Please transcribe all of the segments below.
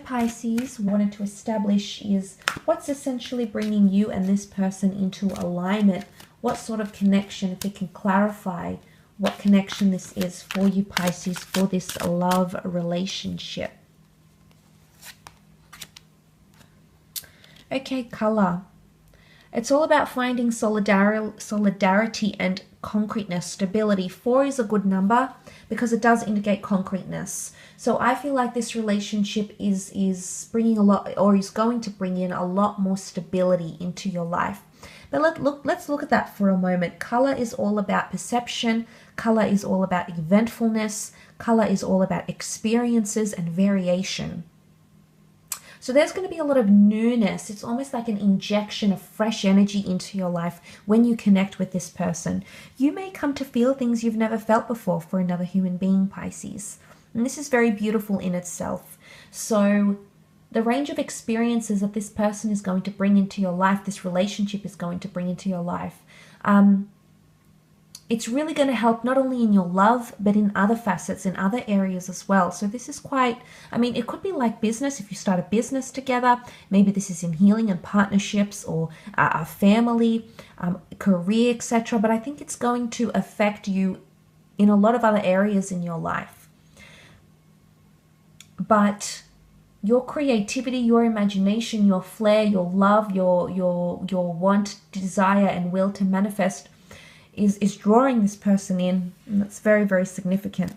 Pisces, wanted to establish is what's essentially bringing you and this person into alignment. What sort of connection, if we can clarify what connection this is for you, Pisces, for this love relationship. Okay, color. It's all about finding solidarity and concreteness, stability. 4 is a good number because it does indicate concreteness. So I feel like this relationship is bringing a lot, or is going to bring in a lot more stability into your life. But let's look at that for a moment. Color is all about perception. Color is all about eventfulness. Color is all about experiences and variation. So there's going to be a lot of newness. It's almost like an injection of fresh energy into your life when you connect with this person. You may come to feel things you've never felt before for another human being, Pisces. And this is very beautiful in itself. So the range of experiences that this person is going to bring into your life, this relationship is going to bring into your life, it's really going to help not only in your love, but in other facets, in other areas as well. So this is quite, I mean, it could be like business. If you start a business together, maybe this is in healing and partnerships, or a family, career, etc. But I think it's going to affect you in a lot of other areas in your life. But your creativity, your imagination, your flair, your love, your want, desire, and will to manifest is drawing this person in, and that's very, very significant.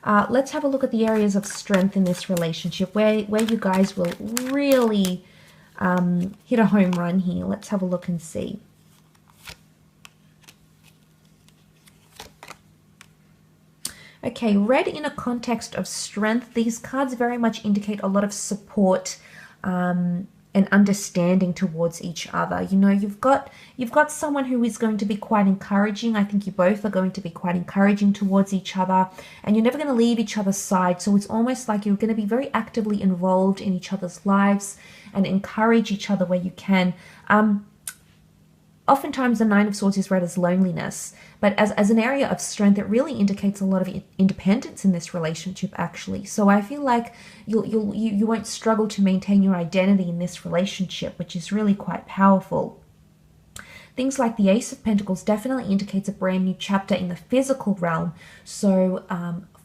Let's have a look at the areas of strength in this relationship, where you guys will really hit a home run here. Let's have a look and see. Okay, red in a context of strength. These cards very much indicate a lot of support and understanding towards each other. You know, you've got someone who is going to be quite encouraging. I think you both are going to be quite encouraging towards each other, and you're never going to leave each other's side. So it's almost like you're going to be very actively involved in each other's lives and encourage each other where you can. Oftentimes the Nine of Swords is read as loneliness, but as an area of strength, it really indicates a lot of independence in this relationship, actually. So I feel like you won't struggle to maintain your identity in this relationship, which is really quite powerful. Things like the Ace of Pentacles definitely indicates a brand new chapter in the physical realm. So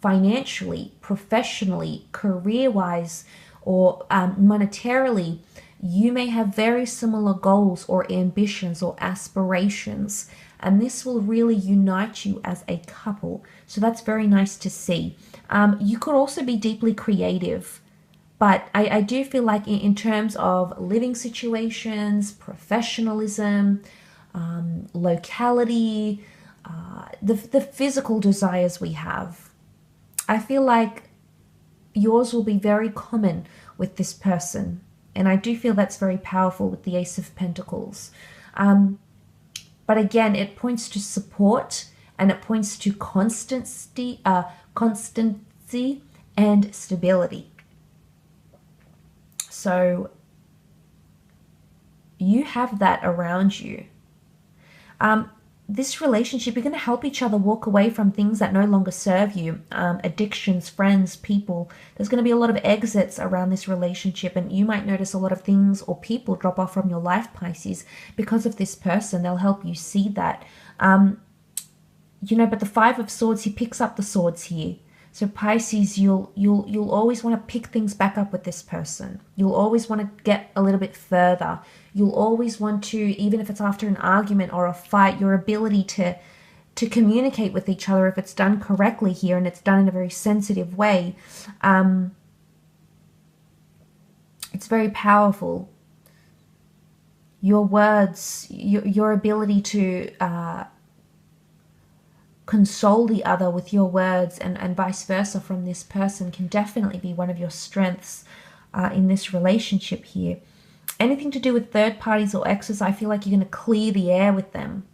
financially, professionally, career-wise, or monetarily, you may have very similar goals or ambitions or aspirations, and this will really unite you as a couple. So that's very nice to see. You could also be deeply creative, but I do feel like in terms of living situations, professionalism, locality, the physical desires we have, I feel like yours will be very common with this person. And I do feel that's very powerful with the Ace of Pentacles. But again, it points to support, and it points to constancy and stability. So you have that around you. This relationship, you're going to help each other walk away from things that no longer serve you, addictions, friends, people. There's going to be a lot of exits around this relationship, and you might notice a lot of things or people drop off from your life, Pisces, because of this person. They'll help you see that. You know, but the Five of Swords, he picks up the swords here. So Pisces, you'll always want to pick things back up with this person. You'll always want to get a little bit further. You'll always want to, even if it's after an argument or a fight, your ability to communicate with each other, if it's done correctly here and it's done in a very sensitive way, it's very powerful. Your words, your ability to console the other with your words, and vice versa from this person, can definitely be one of your strengths in this relationship here. Anything to do with third parties or exes, I feel like you're going to clear the air with them.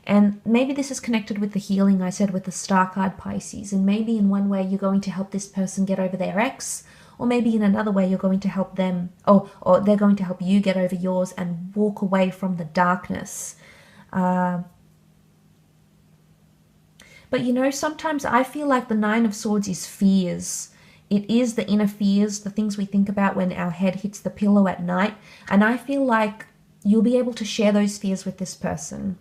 And maybe this is connected with the healing I said with the Star card, Pisces. And maybe in one way you're going to help this person get over their ex, or maybe in another way you're going to help them, or they're going to help you get over yours and walk away from the darkness. But you know, sometimes I feel like the Nine of Swords is fears. it is the inner fears, the things we think about when our head hits the pillow at night. And I feel like you'll be able to share those fears with this person.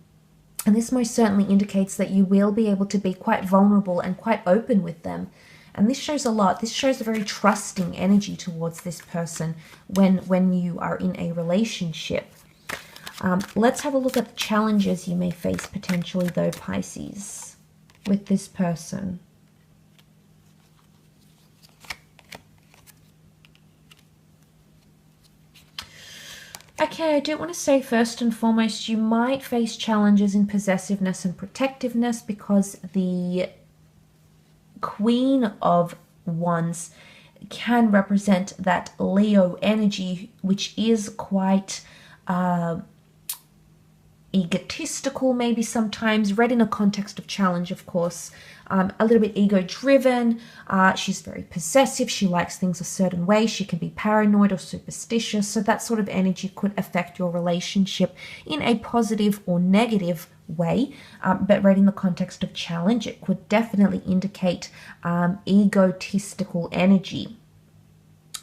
And this most certainly indicates that you will be able to be quite vulnerable and quite open with them. And this shows a lot. This shows a very trusting energy towards this person when you are in a relationship. Let's have a look at the challenges you may face potentially, though, Pisces, with this person. Okay, I do want to say first and foremost, you might face challenges in possessiveness and protectiveness because the Queen of Wands can represent that Leo energy, which is quite egotistical, maybe sometimes, read in a context of challenge, of course. A little bit ego-driven. She's very possessive. She likes things a certain way. She can be paranoid or superstitious. So that sort of energy could affect your relationship in a positive or negative way. But read in the context of challenge, it could definitely indicate egotistical energy.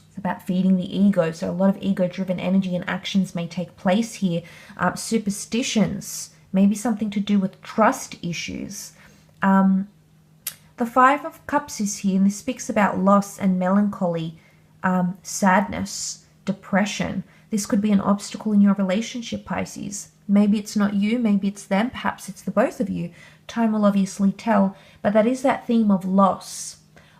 It's about feeding the ego. So a lot of ego-driven energy and actions may take place here. Superstitions, maybe something to do with trust issues. The Five of Cups is here, and this speaks about loss and melancholy, sadness, depression. This could be an obstacle in your relationship, Pisces. Maybe it's not you, maybe it's them, perhaps it's the both of you. Time will obviously tell, but that is that theme of loss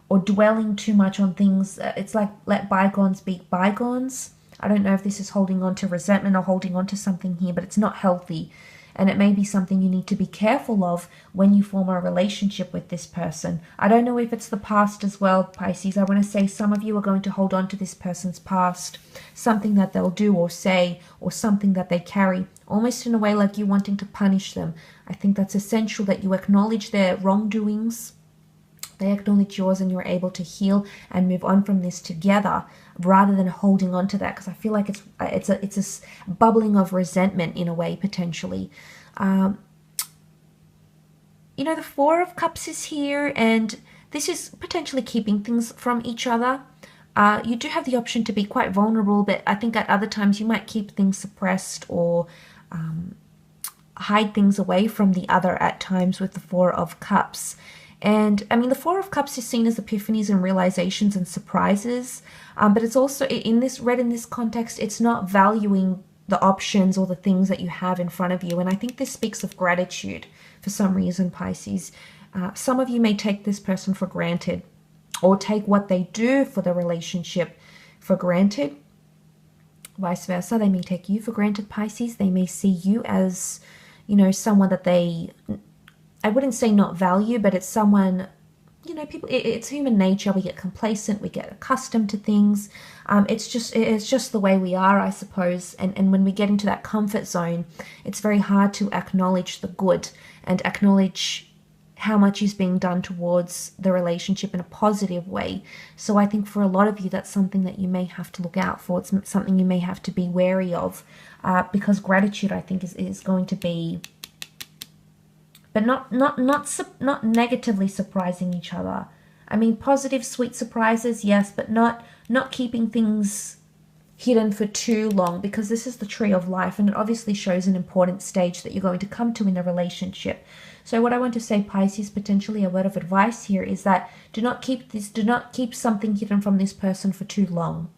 or dwelling too much on things. It's like let bygones be bygones. I don't know if this is holding on to resentment or holding on to something here, but it's not healthy. And it may be something you need to be careful of when you form a relationship with this person. I don't know if it's the past as well, Pisces. I want to say some of you are going to hold on to this person's past, something that they'll do or say, or something that they carry, almost in a way like you wanting to punish them. I think that's essential that you acknowledge their wrongdoings, they acknowledge yours, and you're able to heal and move on from this together rather than holding on to that, because I feel like it's a bubbling of resentment in a way, potentially. You know, the Four of Cups is here, and this is potentially keeping things from each other. You do have the option to be quite vulnerable, but I think at other times you might keep things suppressed or hide things away from the other at times with the Four of Cups. And I mean, the Four of Cups is seen as epiphanies and realizations and surprises, but it's also in this context, it's not valuing the options or the things that you have in front of you. And I think this speaks of gratitude for some reason, Pisces. Some of you may take this person for granted or take what they do for the relationship for granted. Vice versa, they may take you for granted, Pisces. They may see you as, you know, someone that they, I wouldn't say not value, but it's someone, you know, people, it's human nature. We get complacent, we get accustomed to things. It's just the way we are, I suppose. And when we get into that comfort zone, it's very hard to acknowledge the good and acknowledge how much is being done towards the relationship in a positive way. So I think for a lot of you, that's something that you may have to look out for. It's something you may have to be wary of, because gratitude, I think, is going to be, but not negatively surprising each other. I mean, positive, sweet surprises, yes, but not keeping things hidden for too long, because this is the tree of life, and it obviously shows an important stage that you're going to come to in a relationship. So what I want to say, Pisces, potentially a word of advice here, is that do not keep something hidden from this person for too long.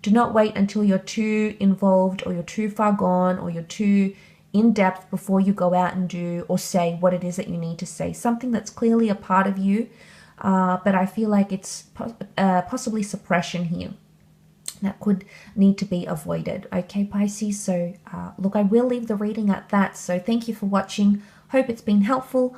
Do not wait until you're too involved or you're too far gone or you're too in depth before you go out and do or say what it is that you need to say. Something that's clearly a part of you, but I feel like it's possibly suppression here that could need to be avoided. Okay, Pisces, so look, I will leave the reading at that. So thank you for watching. Hope it's been helpful.